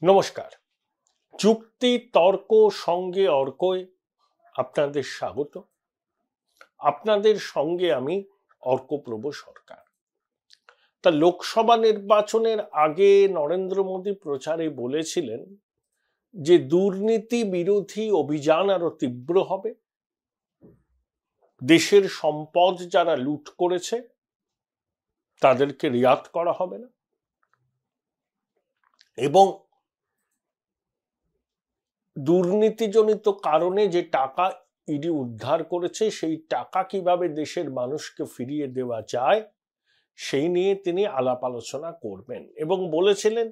নমস্কার। যুক্তি তর্ক সঙ্গে অর্কয় আপনাদের স্বাগত। আপনাদের সঙ্গে আমি অর্কপ্রভ সরকার। তা লোকসভা নির্বাচনের আগে নরেন্দ্র মোদী প্রচারে বলেছিলেন যে দুর্নীতি বিরোধী অভিযান আরো তীব্র হবে, দেশের সম্পদ যারা লুট করেছে তাদেরকে রিয়াত করা হবে না, এবং দুর্নীতিজনিত কারণে যে টাকা ইডি উদ্ধার করেছে সেই টাকা কিভাবে দেশের মানুষকে ফিরিয়ে দেওয়া যায় সেই নিয়ে তিনি আলাপ আলোচনা করবেন। এবং বলেছিলেন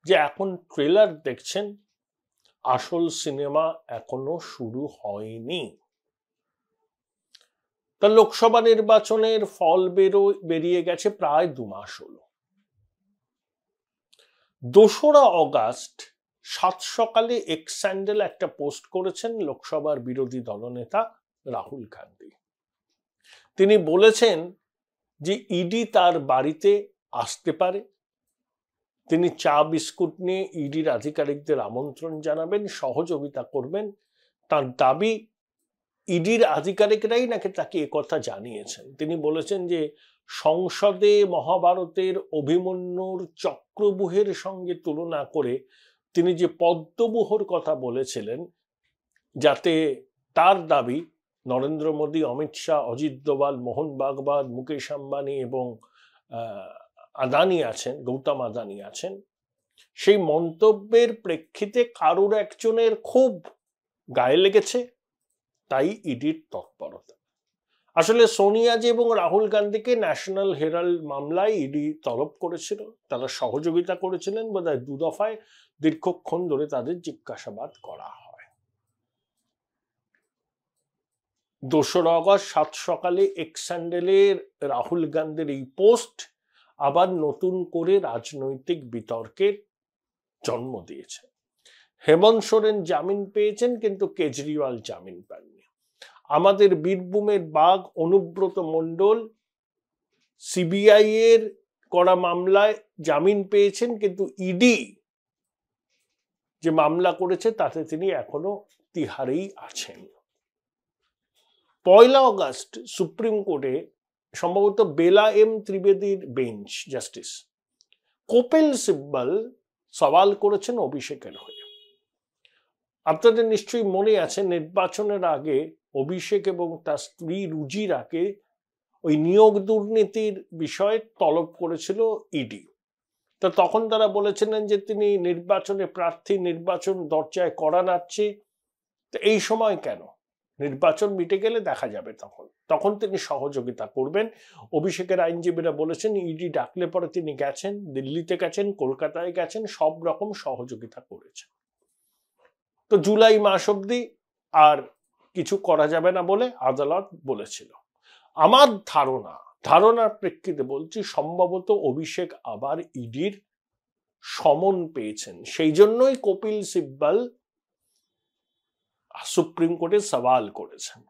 যে এখন ট্রেলার দেখছেন, আসল সিনেমা এখনো শুরু হয়নি। তা লোকসভা নির্বাচনের ফল বেরিয়ে গেছে প্রায় 2 মাস হলো। 2রা অগাস্ট সাত সকালে এক্স স্যান্ডেল একটা পোস্ট করেছেন লোকসভার বিরোধী দলনেতা রাহুল গান্ধী। তিনি বলেছেন যে ইডি তার বাড়িতে আসতে পারে, তিনি চা বিস্কুট নিয়ে ইডির আধিকারিকদের আমন্ত্রণ জানাবেন, সহযোগিতা করবেন। তার দাবি ইডির আধিকারিকরাই নাকি তাকে একথা জানিয়েছেন। তিনি বলেছেন যে সংসদে মহাভারতের অভিমন্যুর চক্রব্যূহের সঙ্গে তুলনা করে তিনি যে পদ্মব্যূহর কথা বলেছিলেন, যাতে তার দাবি নরেন্দ্র মোদী, অমিত শাহ, অজিত দোভাল, মোহন ভাগবত, মুকেশ আম্বানি এবং আদানি আছেন, গৌতম আদানি আছেন, সেই মন্তব্যের প্রেক্ষিতে কারোর একজনের খুব গায়ে লেগেছে, তাই ইডির তৎপরতা। আসলে সোনিয়াজি এবং রাহুল গান্ধীকে ন্যাশনাল হেরাল্ড মামলায় ইডি তলব করেছিল, তারা সহযোগিতা করেছিলেন, বোধহয় 2 দফায় দীর্ঘক্ষণ ধরে তাদের জিজ্ঞাসাবাদ করা হয়। 2রা অগস্ট সাত সকালে এক্স স্যান্ডেলের রাহুল গান্ধীর এই পোস্ট আবার নতুন করে রাজনৈতিক বিতর্কের জন্ম দিয়েছে। হেমন্ত সোরেন জামিন পেয়েছেন, কিন্তু কেজরিওয়াল জামিন পাননি। আমাদের বীরভূমের বাঘ অনুব্রত মণ্ডল সিবিআই এর করা মামলায় জামিন পেয়েছেন, কিন্তু ইডি যে মামলা করেছে তাতে তিনি এখনো তিহারেই আছেন। 1 অগস্ট সুপ্রিম কোর্টে সম্ভবত বেলা এম ত্রিবেদীর বেঞ্চ জাস্টিস কপিল সিব্বল সওয়াল করেছেন অভিষেকের হয়ে। আপনাদের নিশ্চয়ই মনে আছে, নির্বাচনের আগে অভিষেক এবং তার স্ত্রী রুজিরাকে ওই নিয়োগ দুর্নীতির বিষয়ে তলব করেছিল ইডি। তো তখন তারা বলেছিলেন যে তিনি নির্বাচনে প্রার্থী, নির্বাচন দরজায় কড়া নাড়ছে, তো এই সময় কেন, নির্বাচন মিটে গেলে দেখা যাবে, তখন তিনি সহযোগিতা করবেন। অভিষেকের আইনজীবীরা বলেছেন ইডি ডাকলে পরে তিনি গেছেন, দিল্লিতে গেছেন, কলকাতায় গেছেন, সব রকম সহযোগিতা করেছেন। তো জুলাই মাস অবধি আর কিছু করা যাবে না বলে আদালত বলেছিল। আমার ধারণার প্রেক্ষিতে বলছি, সম্ভবত অভিষেক আবার ইডির সমন পেয়েছেন, সেই জন্যই কপিল সিব্বল সুপ্রিম কোর্টে সওয়াল করেছেন।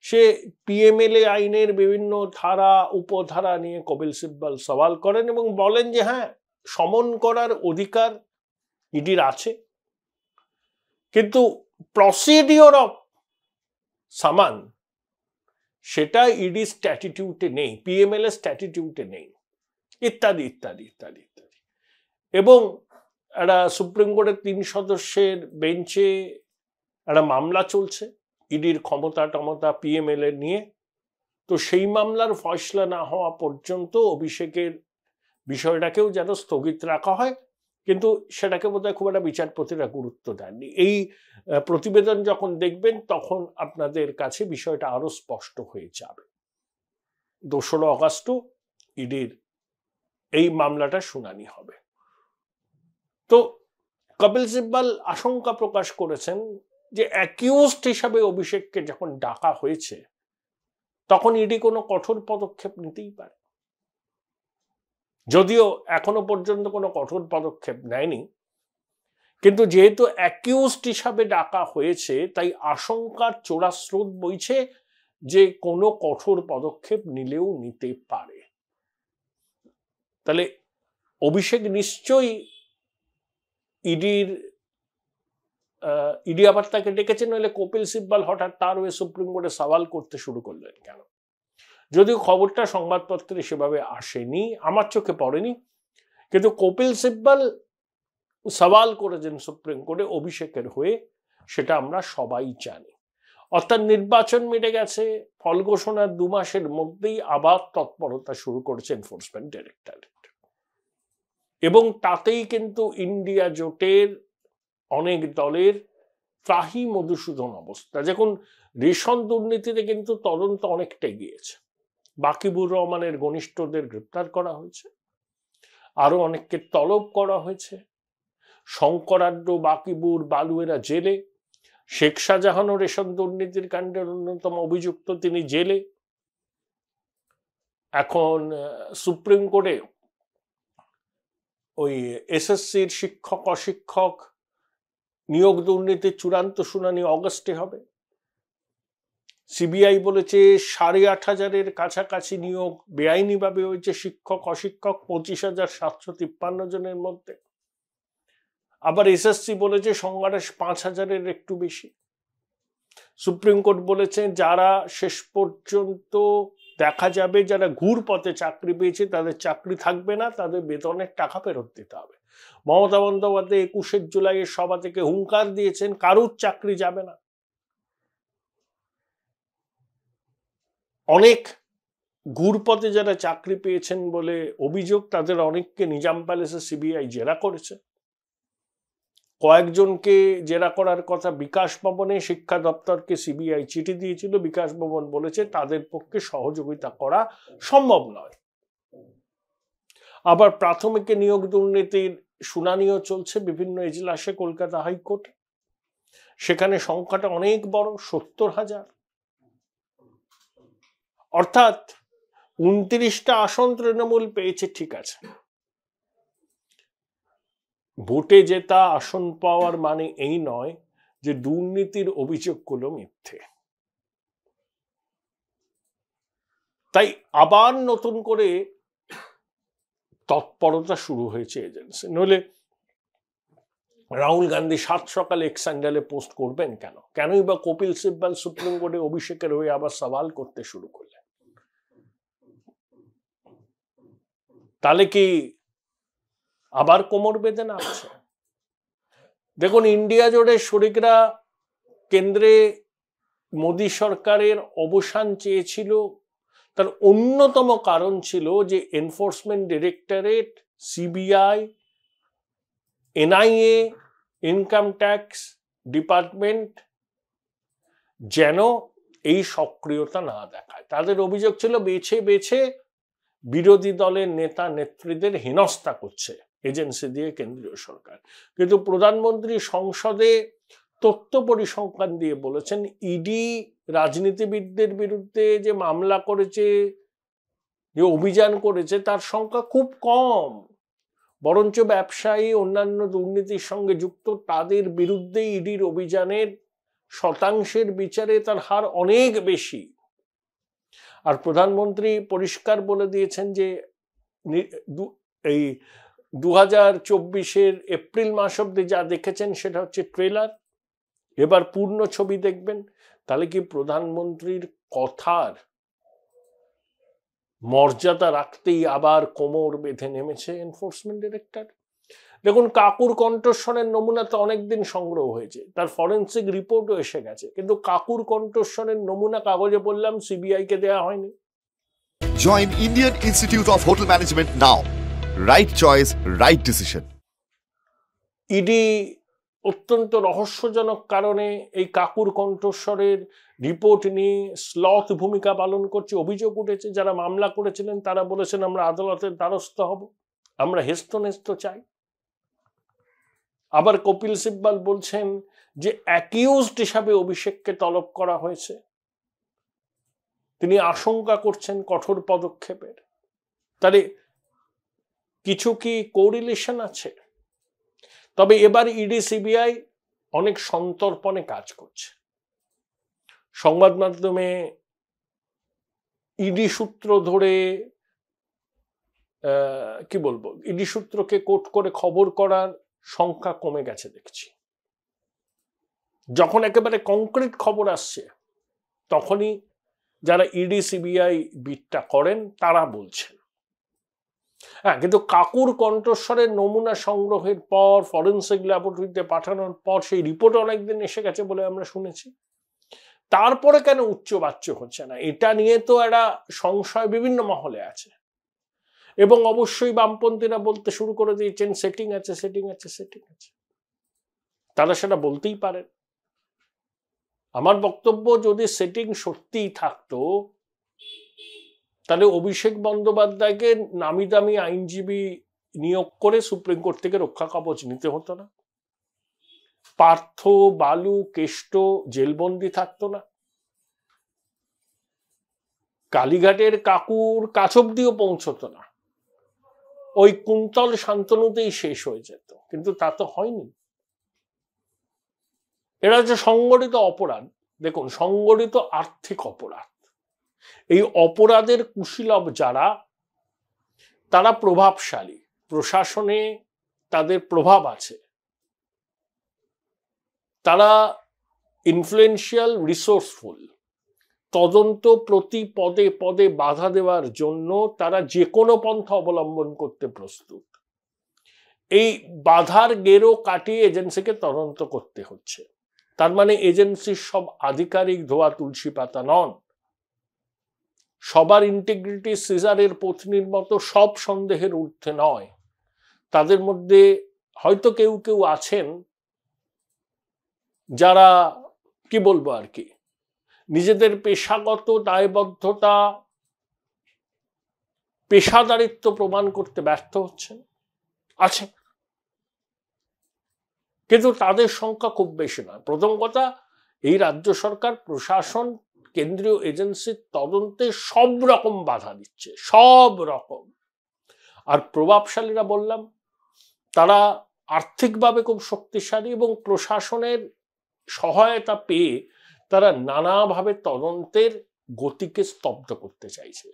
সে পিএমএলএ আইনের বিভিন্ন ধারা উপধারা নিয়ে কপিল সিব্বল সওয়াল করেন এবং বলেন যে হ্যাঁ, সমন করার অধিকার ইডির আছে, কিন্তু প্রসিডিওর অফ সামান সেটা ইডি স্ট্যাটিটিউটে নেই, পিএমএলএ স্ট্যাটিটিউটে নেই, ইত্যাদি ইত্যাদি ইত্যাদি ইত্যাদি। এবং একটা সুপ্রিম কোর্টের 3 সদস্যের বেঞ্চে একটা মামলা চলছে ইডির ক্ষমতা পিএমএলএ নিয়ে। তো সেই মামলার ফয়সলা না হওয়া পর্যন্ত অভিষেকের বিষয়টাকেও যেন স্থগিত রাখা হয়, কিন্তু সেটাকে বোধহয় খুব একটা বিচারপতিরা গুরুত্ব দেননি। এই প্রতিবেদন যখন দেখবেন তখন আপনাদের কাছে বিষয়টা আরো স্পষ্ট হয়ে যাবে। 2রা অগাস্টও ইডির এই মামলাটা শুনানি হবে। তো কপিল সিব্বল আশঙ্কা প্রকাশ করেছেন যে অ্যাকিউজড হিসাবে অভিষেককে যখন ডাকা হয়েছে তখন ইডি কোনো কঠোর পদক্ষেপ নিতেই পারে। যদিও এখনো পর্যন্ত কোনো কঠোর পদক্ষেপ নেয়নি, কিন্তু যেহেতু অ্যাকিউজড হিসাবে ডাকা হয়েছে তাই আশঙ্কার চোরাস্রোত বইছে যে কোনো কঠোর পদক্ষেপ নিলেও নিতে পারে। তাহলে অভিষেক নিশ্চয়ই ইডি আবার তাকে ডেকেছেন, নইলে কপিল সিব্বল হঠাৎ তার হয়ে সুপ্রিম কোর্টে সওয়াল করতে শুরু করলেন কেন? যদিও খবরটা সংবাদপত্রে সেভাবে আসেনি, আমার চোখে পড়েনি, কিন্তু কপিল সিব্বল সওয়াল করেছেন সুপ্রিম কোর্টে অভিষেকের হয়ে, সেটা আমরা সবাই জানি। অর্থাৎ নির্বাচন মিটে গেছে, ফল ঘোষণার 2 মাসের মধ্যেই আবার তৎপরতা শুরু করেছে এনফোর্সমেন্ট ডাইরেক্টরেট, এবং তাতেই কিন্তু ইন্ডিয়া জোটের অনেক দলের ত্রাহি মধুসূদন অবস্থা। যখন রেশন দুর্নীতিতে কিন্তু তদন্ত অনেকটা এগিয়েছে, বাকিবুর রহমানের ঘনিষ্ঠদের গ্রেপ্তার করা হয়েছে, আরো অনেককে তলব করা হয়েছে, শঙ্করাড্ড, বাকিবুর, বালুয়েরা জেলে, শেখ শাহজাহানও রেশন দুর্নীতির কাণ্ডের অন্যতম অভিযুক্ত, তিনি জেলে। এখন সুপ্রিম কোর্টে ওই এসএসসির শিক্ষক অশিক্ষক নিয়োগ দুর্নীতির চূড়ান্ত শুনানি অগস্টে হবে। সিবিআই বলেছে 8,500-এর কাছাকাছি নিয়োগ বেআইনিভাবে হয়েছে শিক্ষক অশিক্ষক 25,753 জনের মধ্যে। আবার এসএসসি বলেছে সংখ্যাটা 5,000-এর একটু বেশি। সুপ্রিম কোর্ট বলেছে যারা শেষ পর্যন্ত দেখা যাবে যারা ঘুর পথে চাকরি পেয়েছে তাদের চাকরি থাকবে না, তাদের বেতনের টাকা ফেরত দিতে হবে। মমতা বন্দ্যোপাধ্যায় 21শে জুলাইয়ের সভা থেকে হুঙ্কার দিয়েছেন কারুর চাকরি যাবে না। অনেক ঘুরপথে যারা চাকরি পেয়েছেন বলে অভিযোগ, তাদের অনেককে নিজাম প্যালেসে সিবিআই জেরা করেছে। কয়েকজনকে জেরা করার কথা বিকাশ ভবনে, শিক্ষা দপ্তরকে সিবিআই চিঠি দিয়েছিল, বিকাশ ভবন বলেছে তাদের পক্ষে সহযোগিতা করা সম্ভব নয়। আবার প্রাথমিক নিয়োগ দুর্নীতির শুনানিও চলছে বিভিন্ন এজলাসে, কলকাতা হাইকোর্টে, সেখানে সংখ্যাটা অনেক বড়, 70,000। অর্থাৎ 29টা আসন তৃণমূল পেয়েছে, ঠিক আছে, ভোটে জেতা আসন পাওয়ার মানে এই নয় যে দুর্নীতির অভিযোগগুলো মিথ্যে। তাই আবার নতুন করে তৎপরতা শুরু হয়েছে এজেন্সি। নইলে রাহুল গান্ধী 7 সকালে এক্স হ্যান্ডেলে পোস্ট করবেন কেন? কেনই বা কপিল সিব্বল সুপ্রিম কোর্টে অভিষেকের হয়ে আবার সওয়াল করতে শুরু করলেন? তাহলে কি আবার কোমর বেঁধে নামছে? দেখুন, ইন্ডিয়া জোটের শরিকরা কেন্দ্রে মোদী সরকারের অবসান চেয়েছিল, তার অন্যতম কারণ ছিল যে enforcement directorate, CBI, NIA, income tax department যেন এই সক্রিয়তা না দেখায়। তাদের অভিযোগ ছিল বেছে বেছে বিরোধী দলের নেতা নেত্রীদের হেনস্থা করছে এজেন্সি দিয়ে কেন্দ্রীয় সরকার। কিন্তু প্রধানমন্ত্রী সংসদে তথ্য পরিসংখ্যান দিয়ে বলেছেন ইডি রাজনীতিবিদদের বিরুদ্ধে যে মামলা করেছে, যে অভিযান করেছে, তার সংখ্যা খুব কম। বরঞ্চ ব্যবসায়ী, অন্যান্য দুর্নীতির সঙ্গে যুক্ত তাদের বিরুদ্ধে ইডির অভিযানের শতাংশের বিচারে তার হার অনেক বেশি। আর প্রধানমন্ত্রী পরিষ্কার বলে দিয়েছেন যে এই 2024-এর এপ্রিল মাস অব্দি যা দেখেছেন সেটা হচ্ছে ট্রেলার, এবার পূর্ণ ছবি দেখবেন। তাহলে কি প্রধানমন্ত্রীর কথার মর্যাদা রাখতেই আবার কোমর বেঁধে নেমেছে এনফোর্সমেন্ট ডাইরেক্টর? দেখুন, কাকুর কণ্ঠস্বরের নমুনা তো অনেকদিন সংগ্রহ হয়েছে, তার ফরেন্সিক রিপোর্টও এসে গেছে, কিন্তু কাকুর কণ্ঠস্বরের নমুনা কাগজে বললাম সিবিআই কে দেওয়া হয়নি। Join Indian Institute of Hotel Management now. Right choice, right decision. ED অত্যন্ত রহস্যজনক কারণে এই কাকুর কণ্ঠস্বরের রিপোর্ট নিয়ে স্লথ ভূমিকা পালন করছে। অভিযোগ উঠেছে যারা মামলা করেছিলেন তারা বলেছেন আমরা আদালতের দ্বারস্থ হব, আমরা হেস্তনেস্ত চাই। আবার কপিল সিব্বল বলছেন যে অ্যাকিউজড হিসাবে অভিষেককে তলব করা হয়েছে, তিনি আশঙ্কা করছেন কঠোর পদক্ষেপের। তাহলে কিছু কি কোরিলেশন আছে? তবে এবার ইডি সিবিআই অনেক সন্তর্পণে কাজ করছে। সংবাদ মাধ্যমে ইডি সূত্র ধরে কি বলবো, ইডি সূত্রকে কোট করে খবর করার সংখ্যা কমে গেছে দেখছি। যখন একেবারে কংক্রিট খবর আসছে তখনই যারা ইডি সিবিআই বিটটা করেন তারা বলছেন। হ্যাঁ, কিন্তু কাকুর কণ্ঠস্বরের নমুনা সংগ্রহের পর ফরেনসিক ল্যাবরেটরিতে পাঠানোর পর সেই রিপোর্ট অনেকদিন এসে গেছে বলে আমরা শুনেছি। তারপরে কেন উচ্চবাচ্য হচ্ছে না, এটা নিয়ে তো একটা সংশয় বিভিন্ন মহলে আছে। এবং অবশ্যই বামপন্থীরা বলতে শুরু করে দিয়েছেন সেটিং আছে, সেটিং আছে, সেটিং আছে। তারা সেটা বলতেই পারেন। আমার বক্তব্য, যদি সেটিং সত্যিই থাকতো তাহলে অভিষেক বন্দ্যোপাধ্যায়কে নামি দামি আইনজীবী নিয়োগ করে সুপ্রিম কোর্ট থেকে রক্ষা কবচ নিতে হতো না। পার্থ, বালু, কেষ্ট জেলবন্দি থাকতো না। কালীঘাটের কাকুর কাছ অব্দিও পৌঁছতো না, ওই কুন্তল শান্তনুতেই শেষ হয়ে যেত। কিন্তু তা তো হয়নি। এরা যে সংগঠিত অপরাধ, দেখুন, সংগঠিত আর্থিক অপরাধ, এই অপরাধের কুশীলব যারা, তারা প্রভাবশালী, প্রশাসনে তাদের প্রভাব আছে, তারা ইনফ্লুয়েন্সিয়াল, রিসোর্সফুল, তদন্ত প্রতি পদে পদে বাধা দেওয়ার জন্য তারা যে কোনো পন্থা অবলম্বন করতে প্রস্তুত। এই বাধার গেরো কাটিয়ে এজেন্সিকে তদন্ত করতে হচ্ছে। তার মানে এজেন্সির সব আধিকারিক ধোয়া তুলসী পাতা নন। সবার ইন্টিগ্রিটি সিজারের পত্নীর মতো সব সন্দেহের ঊর্ধ্বে নয়। তাদের মধ্যে হয়তো কেউ কেউ আছেন যারা, কি বলবো আর কি, নিজেদের পেশাগত দায়বদ্ধতা, পেশাদারিত্ব প্রমাণ করতে ব্যর্থ হচ্ছেন, আছে। কিন্তু তাদের সংখ্যা খুব বেশি নয়। প্রথম কথা, এই রাজ্য সরকার, প্রশাসন, কেন্দ্রীয় এজেন্সির তদন্তে সব রকম বাধা দিচ্ছে, সব রকম। আর প্রভাবশালীরা, বললাম, তারা আর্থিকভাবে খুব শক্তিশালী এবং প্রশাসনের সহায়তা পেয়ে তারা নানাভাবে তদন্তের গতিকে স্তব্ধ করতে চাইছে।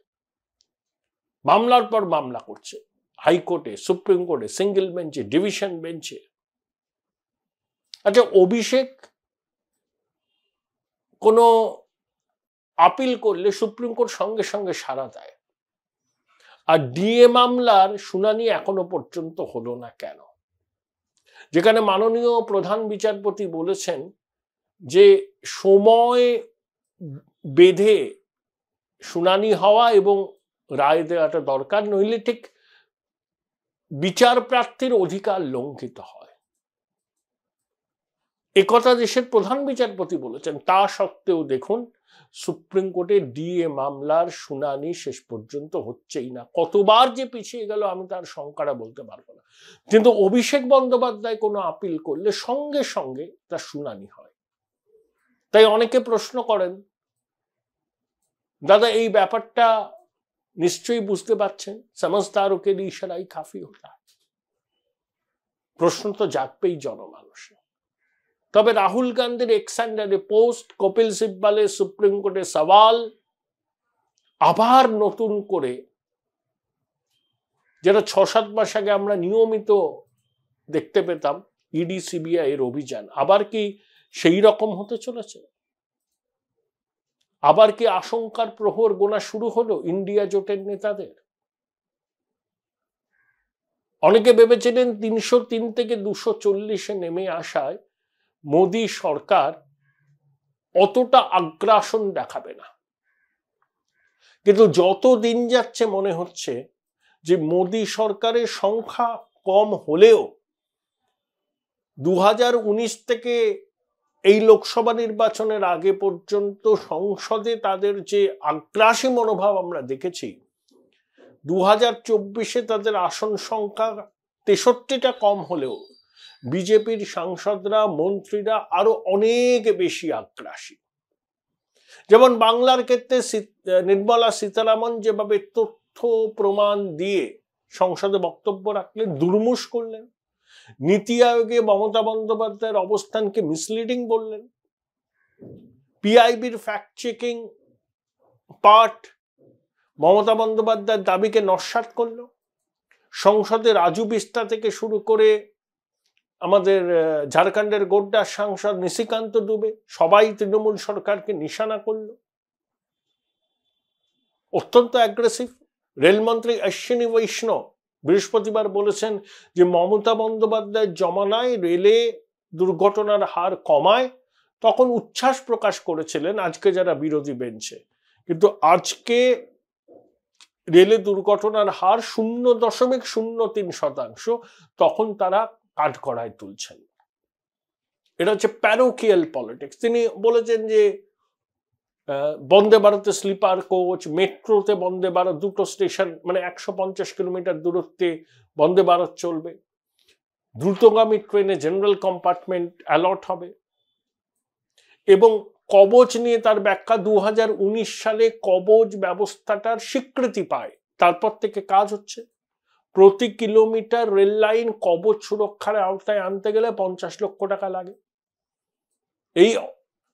মামলার পর মামলা করছে, হাইকোর্টে, সুপ্রিম কোর্টে, সিঙ্গেল বেঞ্চে, ডিভিশন বেঞ্চে। আচ্ছা, অভিষেক কোনো আপিল করলে সুপ্রিম কোর্ট সঙ্গে সঙ্গে সাড়া দেয়, আর ডিএ মামলার শুনানি এখনো পর্যন্ত হলো না কেন? যেখানে মাননীয় প্রধান বিচারপতি বলেছেন যে সময় বেঁধে শুনানি হওয়া এবং রায় দেওয়াটা দরকার, নইলে ঠিক বিচার প্রার্থীর অধিকার লঙ্ঘিত হয়। একথা দেশের প্রধান বিচারপতি বলেছেন। তা সত্ত্বেও দেখুন, সুপ্রিম কোর্টে ডিএ মামলার শুনানি শেষ পর্যন্ত হচ্ছেই না। কতবার যে পিছিয়ে গেল আমি তার সংখ্যাটা বলতে পারবো না। কিন্তু অভিষেক বন্দ্যোপাধ্যায় কোনো আপিল করলে সঙ্গে সঙ্গে তার শুনানি হয়। তাই অনেকে প্রশ্ন করেন, দাদা এই ব্যাপারটা নিশ্চয়ই বুঝতে পারছেন, সমঝদারোं के लिए इशारा ही काफी होता है। প্রশ্ন তো জাগবেই জনমানুষে। তবে রাহুল গান্ধীর এক্সান্ডারে পোস্ট, কপিল সিব্বলের সুপ্রিম কোর্টে সওয়াল, আবার নতুন করে যেটা 6-7 মাস আগে আমরা নিয়মিত দেখতে পেতাম, ইডি সিবিআই এর অভিযান আবার কি সেই রকম হতে চলেছে? আবার কি আশঙ্কার প্রহর গোনা শুরু হলো ইন্ডিয়া জোটের নেতাদের? অনেকে ভেবেছিলেন 303 থেকে 240-এ নেমে আসায় মোদী সরকার অতটা আগ্রাসন দেখাবে না। কিন্তু যত দিন যাচ্ছে মনে হচ্ছে যে মোদী সরকারের সংখ্যা কম হলেও 2019 থেকে এই লোকসভা নির্বাচনের আগে পর্যন্ত সংসদে তাদের যে আগ্রাসী মনোভাব আমরা দেখেছি, 2024-এ তাদের আসন সংখ্যা 63টা কম হলেও বিজেপির সাংসদরা, মন্ত্রীরা আরো অনেক বেশি আগ্রাসী। যেমন বাংলার ক্ষেত্রে নির্মলা সীতারামন যেভাবে তথ্য প্রমাণ দিয়ে সংসদে বক্তব্য রাখলেন, দুর্মুষ করলেন, নীতি আয়োগে মমতা বন্দ্যোপাধ্যায়ের অবস্থানকে মিসলিডিং বললেন, পিআইবির ফ্যাক্ট চেকিং পার্ট মমতা বন্দ্যোপাধ্যায়ের দাবিকে নস্যাৎ করল, সংসদে রাজু বিস্তা থেকে শুরু করে আমাদের ঝাড়খণ্ডের গোড্ডার সাংসদ নিশিকান্ত দুবে, সবাই তৃণমূল সরকারকে নিশানা করলো, অত্যন্ত অ্যাগ্রেসিভ। রেলমন্ত্রী অশ্বিনী বৈষ্ণব বৃহস্পতিবার বলেছেন যে মমতা বন্দ্যোপাধ্যায়ের জমানায় রেলে দুর্ঘটনার হার কমায়, তখন উচ্ছ্বাস প্রকাশ করেছিলেন আজকে যারা বিরোধী বেঞ্চে, কিন্তু আজকে রেলে দুর্ঘটনার হার 0.03%, তখন তারা কাঠগড়ায় তুলছেন। এটা হচ্ছে প্যারোকিয়াল পলিটিক্স। তিনি বলেছেন যে বন্দে ভারতে স্লিপার কোচ, মেট্রোতে বন্দে ভারত, দুটো স্টেশন মানে 150 কিলোমিটার দূরত্বে বন্দে ভারত চলবে, দ্রুতগামী ট্রেনে জেনারেল কম্পার্টমেন্ট অ্যালট হবে। এবং কবচ নিয়ে তার ব্যাখ্যা, 2019 সালে কবচ ব্যবস্থাটার স্বীকৃতি পায়, তারপর থেকে কাজ হচ্ছে। প্রতি কিলোমিটার রেল লাইন কবচ সুরক্ষার আওতায় আনতে গেলে 50 লক্ষ টাকা লাগে। এই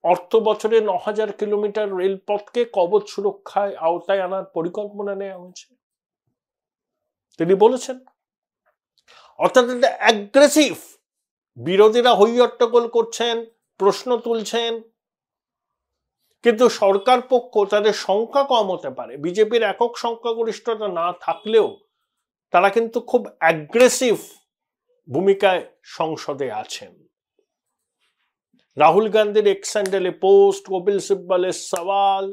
অর্থ বছরে 9000 কিলোমিটার রেলপথকে কবচ সুরক্ষায় আওতায় আনার পরিকল্পনা নেওয়া হয়েছে, তিনি বলেছেন। অর্থাৎ এটা অ্যাগ্রেসিভ। বিরোধীরা হইহট্টগোল করছেন, প্রশ্ন তুলছেন, কিন্তু সরকার পক্ষ তাদের সংখ্যা কম হতে পারে, বিজেপির একক সংখ্যাগরিষ্ঠতা না থাকলেও তারা কিন্তু খুব অ্যাগ্রেসিভ ভূমিকায় সংসদে আছেন। রাহুল গান্ধীর এক্স হ্যান্ডেলে পোস্ট, কপিল সিব্বলের সওয়াল,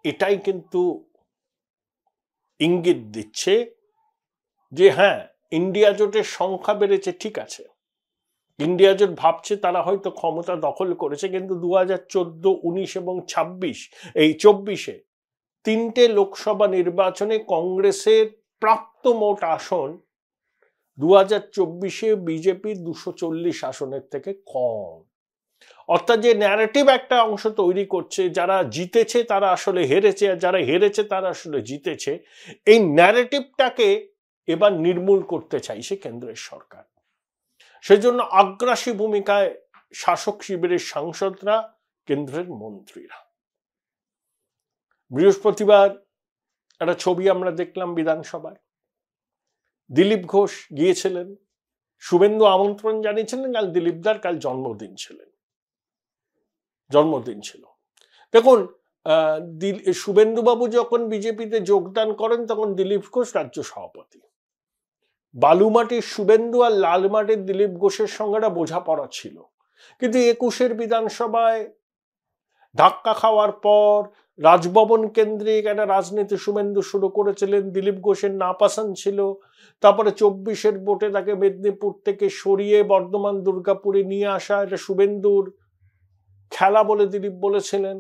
এটাই কিন্তু ইঙ্গিত দিচ্ছে যে হ্যাঁ, ইন্ডিয়া জোটের সংখ্যা বেড়েছে, ঠিক আছে, ইন্ডিয়া জোট ভাবছে তারা হয়তো ক্ষমতা দখল করেছে, কিন্তু 2014, 19 এবং 24-এ তিনটে লোকসভা নির্বাচনে কংগ্রেসের প্রাপ্ত মোট আসন 2024-এ বিজেপির 240 আসনের থেকে কম। অর্থাৎ যে ন্যারেটিভ একটা অংশ তৈরি করছে, যারা জিতেছে তারা আসলে হেরেছে, আর যারা হেরেছে তারা আসলে জিতেছে, এই ন্যারেটিভটাকে এবার নির্মূল করতে চাইছে কেন্দ্রের সরকার। সেজন্য আগ্রাসী ভূমিকায় শাসক শিবিরের সাংসদরা, কেন্দ্রের মন্ত্রীরা। বৃহস্পতিবার একটা ছবি আমরা দেখলাম বিধানসভায়, দিলীপ ঘোষ গিয়েছিলেন, শুভেন্দু আমন্ত্রণ জানিয়েছিলেন, কাল দিলীপদার কাল জন্মদিন ছিল। দেখুন, শুভেন্দুবাবু যখন বিজেপিতে যোগদান করেন তখন দিলীপ ঘোষ রাজ্য সভাপতি। বালুমাটির শুভেন্দু আর লালমাটির দিলীপ ঘোষের সঙ্গে একটা বোঝাপড়া ছিল, কিন্তু 21-এর বিধানসভায় ধাক্কা খাওয়ার পর রাজভবন কেন্দ্রিক একটা রাজনীতি শুভেন্দু শুরু করেছিলেন, দিলীপ ঘোষের নাপাসন্দ ছিল। তারপরে 24-এর ভোটে তাকে মেদিনীপুর থেকে সরিয়ে বর্ধমান দুর্গাপুরে নিয়ে আসা, এটা শুভেন্দুর খেলা বলে দিলীপ বলেছিলেন।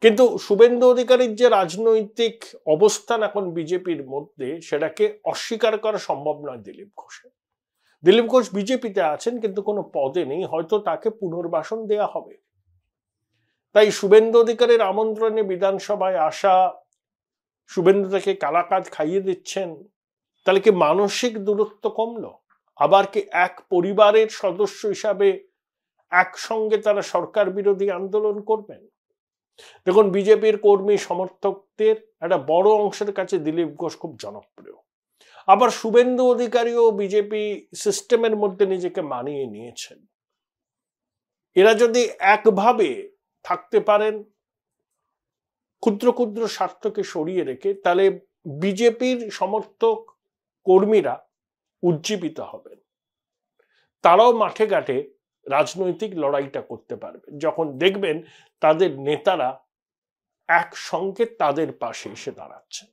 কিন্তু শুভেন্দু অধিকারীর যে রাজনৈতিক অবস্থান এখন বিজেপির মধ্যে, সেটাকে অস্বীকার করা সম্ভব নয় দিলীপ ঘোষের। দিলীপ ঘোষ বিজেপিতে আছেন, কিন্তু কোনো পদে নেই, হয়তো তাকে পুনর্বাসন দেয়া হবে। তাই শুভেন্দু অধিকারীর আমন্ত্রণে বিধানসভায় আসা, শুভেন্দু তাকে কালাকাদ খাইয়ে দিচ্ছেন, তাহলে কি মানসিক দূরত্ব কমলো? আবার কি এক পরিবারের সদস্য হিসাবে একসঙ্গে তারা সরকার বিরোধী আন্দোলন করবেন? দেখুন, বিজেপির কর্মী সমর্থকদের একটা বড় অংশের কাছে দিলীপ ঘোষ খুব জনপ্রিয়। আবার শুভেন্দু অধিকারীও বিজেপি সিস্টেমের মধ্যে নিজেকে মানিয়ে নিয়েছেন। এরা যদি একভাবে থাকতে পারেন, ক্ষুদ্র ক্ষুদ্র স্বার্থকে সরিয়ে রেখে, তাহলে বিজেপির সমর্থক কর্মীরা উজ্জীবিত হবেন। তারাও মাঠে ঘাটে রাজনৈতিক লড়াইটা করতে পারবে যখন দেখবেন তাদের নেতারা একসঙ্গে তাদের পাশে এসে দাঁড়াচ্ছে।